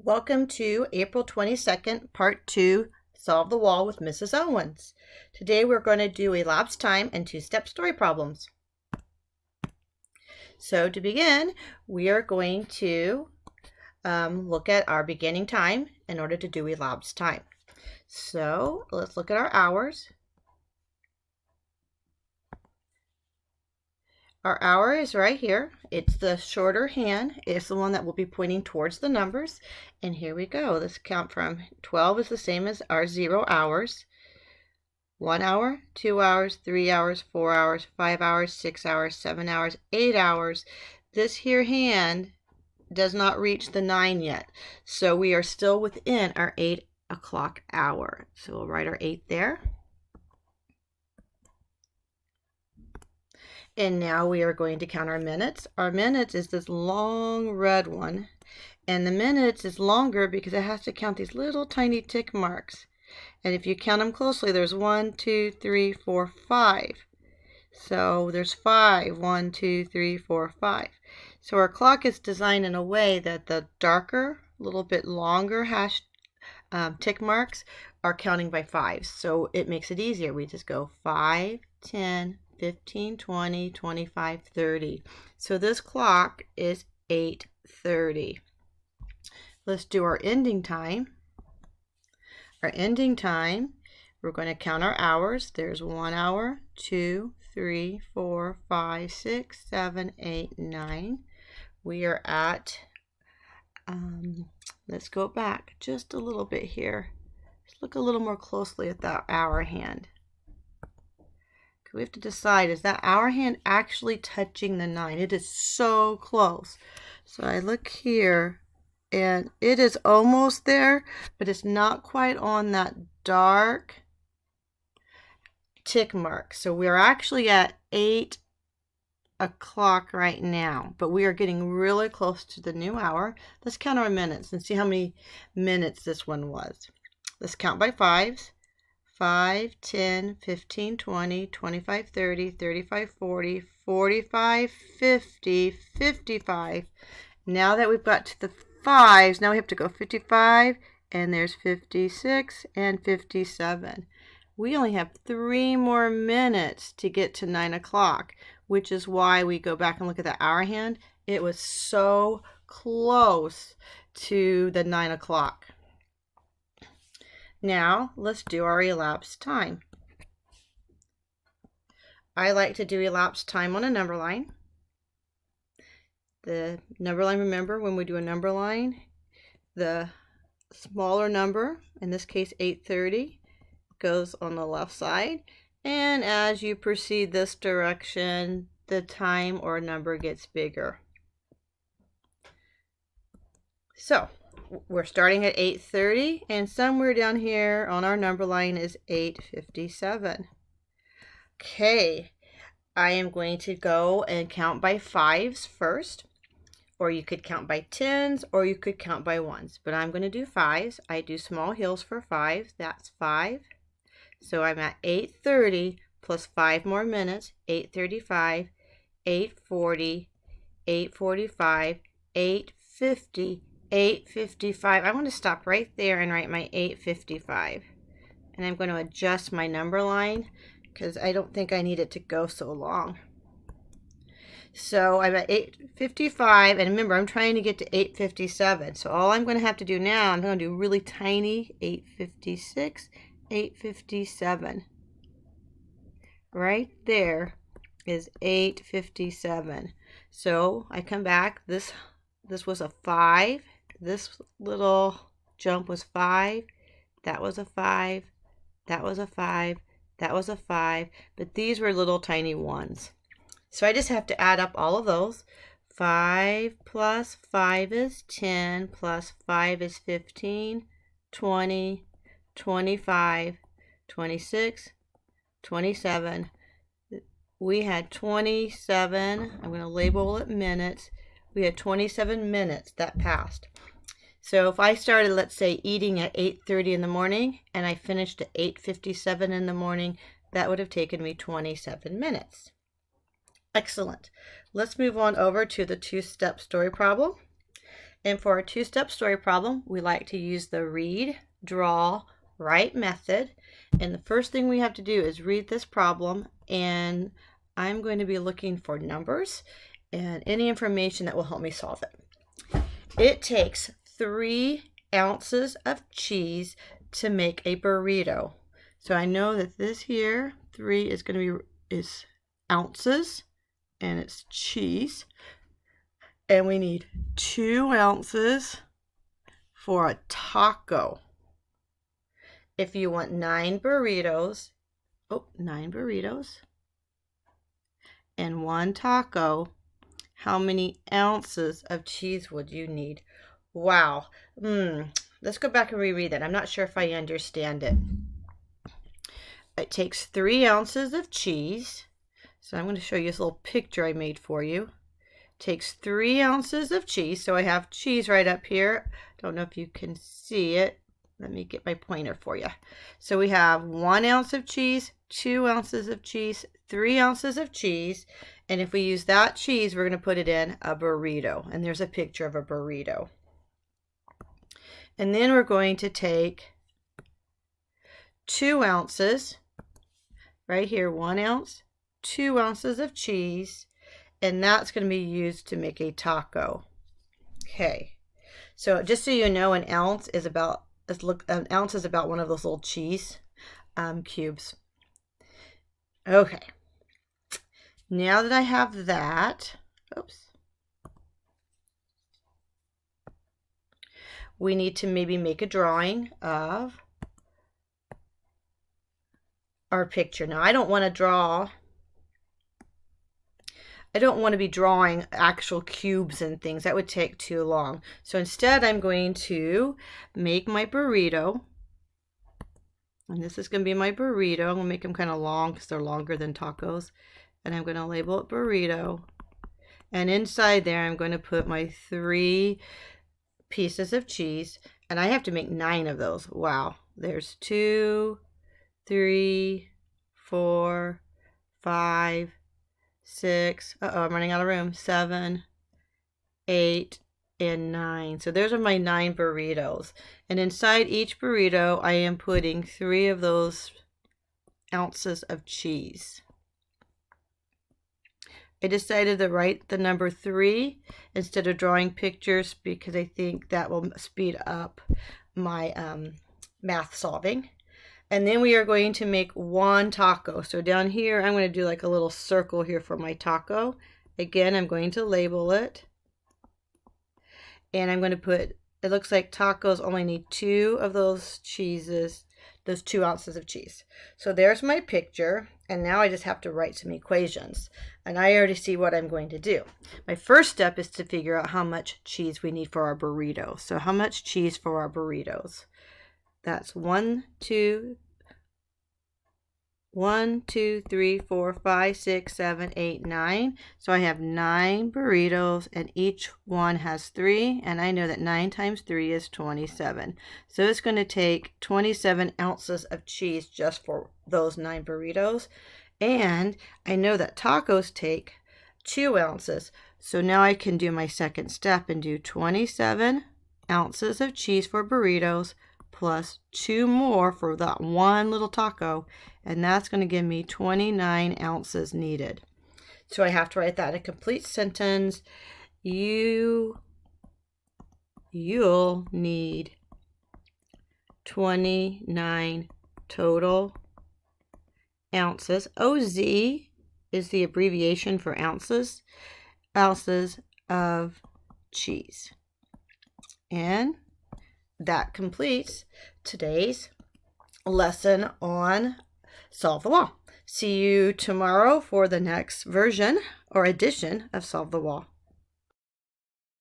Welcome to April 22nd, Part 2, Solve the Wall with Mrs. Owens. Today we're going to do elapsed time and two-step story problems. So to begin, we are going to look at our beginning time in order to do elapsed time. So let's look at our hours. Our hour is right here. It's the shorter hand. It's the one that will be pointing towards the numbers. And here we go. Let's count from 12 is the same as our 0 hours. 1 hour, 2 hours, 3 hours, 4 hours, 5 hours, 6 hours, 7 hours, 8 hours. This here hand does not reach the 9 yet. So we are still within our 8 o'clock hour. So we'll write our 8 there. And now we are going to count our minutes. Our minutes is this long red one. And the minutes is longer because it has to count these little tiny tick marks. And if you count them closely, there's 1, 2, 3, 4, 5. So there's 5. 1, 2, 3, 4, 5. So our clock is designed in a way that the darker, a little bit longer tick marks are counting by 5s. So it makes it easier. We just go 5, 10, 15, 20, 25, 30. So this clock is 8:30. Let's do our ending time. Our ending time, we're going to count our hours. There's 1 hour, 2, 3, 4, 5, 6, 7, 8, 9. We are at, let's go back just a little bit here. Let's look a little more closely at that hour hand. We have to decide, is that hour hand actually touching the 9? It is so close. So I look here and it is almost there, but it's not quite on that dark tick mark. So we're actually at 8 o'clock right now, but we are getting really close to the new hour. Let's count our minutes and see how many minutes this one was. Let's count by 5s. 5, 10, 15, 20, 25, 30, 35, 40, 45, 50, 55. Now that we've got to the 5s, now we have to go 55, and there's 56 and 57. We only have 3 more minutes to get to 9 o'clock, which is why we go back and look at the hour hand. It was so close to the 9 o'clock. Now, let's do our elapsed time. I like to do elapsed time on a number line. The number line, remember, when we do a number line, the smaller number, in this case 8:30, goes on the left side. And as you proceed this direction, the time or number gets bigger. So, we're starting at 8:30, and somewhere down here on our number line is 8:57. Okay, I am going to go and count by 5s first, or you could count by 10s, or you could count by 1s, but I'm going to do 5s. I do small hills for 5. That's 5. So I'm at 8:30 plus 5 more minutes, 8:35, 8:40, 8:45, 8:50, 8:55. I want to stop right there and write my 8:55. And I'm going to adjust my number line because I don't think I need it to go so long. So I'm at 8:55, and remember, I'm trying to get to 8:57. So all I'm going to have to do now, I'm going to do really tiny 8:56, 8:57. Right there is 8:57. So I come back. This was a 5. This little jump was 5. That was a 5. That was a 5. That was a 5. But these were little tiny 1s. So I just have to add up all of those. 5 plus 5 is 10, plus 5 is 15, 20, 25, 26, 27. We had 27. I'm going to label it minutes. We had 27 minutes that passed. So if I started, let's say, eating at 8:30 in the morning and I finished at 8:57 in the morning, that would have taken me 27 minutes. Excellent. Let's move on over to the two-step story problem. And for our two-step story problem, we like to use the read, draw, write method. And the first thing we have to do is read this problem, and I'm going to be looking for numbers and any information that will help me solve it. It takes 3 ounces of cheese to make a burrito. So I know that this here, 3 is going to be ounces, and it's cheese. And we need 2 ounces for a taco. If you want 9 burritos, 9 burritos and 1 taco, how many ounces of cheese would you need? Wow. Let's go back and reread that. I'm not sure if I understand it. It takes 3 ounces of cheese. So I'm going to show you this little picture I made for you. It takes 3 ounces of cheese. So I have cheese right up here. Don't know if you can see it. Let me get my pointer for you. So we have 1 ounce of cheese, 2 ounces of cheese, 3 ounces of cheese. And if we use that cheese, we're going to put it in a burrito. And there's a picture of a burrito. And then we're going to take 2 ounces, right here, 1 ounce, 2 ounces of cheese, and that's going to be used to make a taco. Okay, so just so you know, an ounce is about one of those little cheese cubes. Okay, now that I have that, we need to maybe make a drawing of our picture. Now I don't want to be drawing actual cubes and things. That would take too long. So instead I'm going to make my burrito. And this is going to be my burrito. I'm going to make them kind of long because they're longer than tacos. And I'm going to label it burrito. And inside there I'm going to put my 3 pieces of cheese. And I have to make 9 of those. Wow. There's 2, 3, 4, 5, 6, I'm running out of room, 7, 8, and 9. So those are my 9 burritos. And inside each burrito, I am putting 3 of those ounces of cheese. I decided to write the number 3 instead of drawing pictures because I think that will speed up my math solving. And then we are going to make 1 taco. So down here, I'm going to do like a little circle here for my taco. Again, I'm going to label it. And I'm going to put, it looks like tacos only need 2 of those cheeses, those 2 ounces of cheese. So there's my picture. And now I just have to write some equations. And I already see what I'm going to do. My first step is to figure out how much cheese we need for our burrito. So how much cheese for our burritos? That's 1, 2, 3, 4, 5, 6, 7, 8, 9. So I have 9 burritos and each one has 3. And I know that 9 times 3 is 27. So it's going to take 27 ounces of cheese just for those 9 burritos. And I know that tacos take 2 ounces. So now I can do my second step and do 27 ounces of cheese for burritos plus 2 more for that 1 little taco, and that's going to give me 29 ounces needed. So I have to write that in a complete sentence. You'll need 29 total ounces. OZ is the abbreviation for ounces of cheese. And that completes today's lesson on Solve the Wall. See you tomorrow for the next version or edition of Solve the Wall.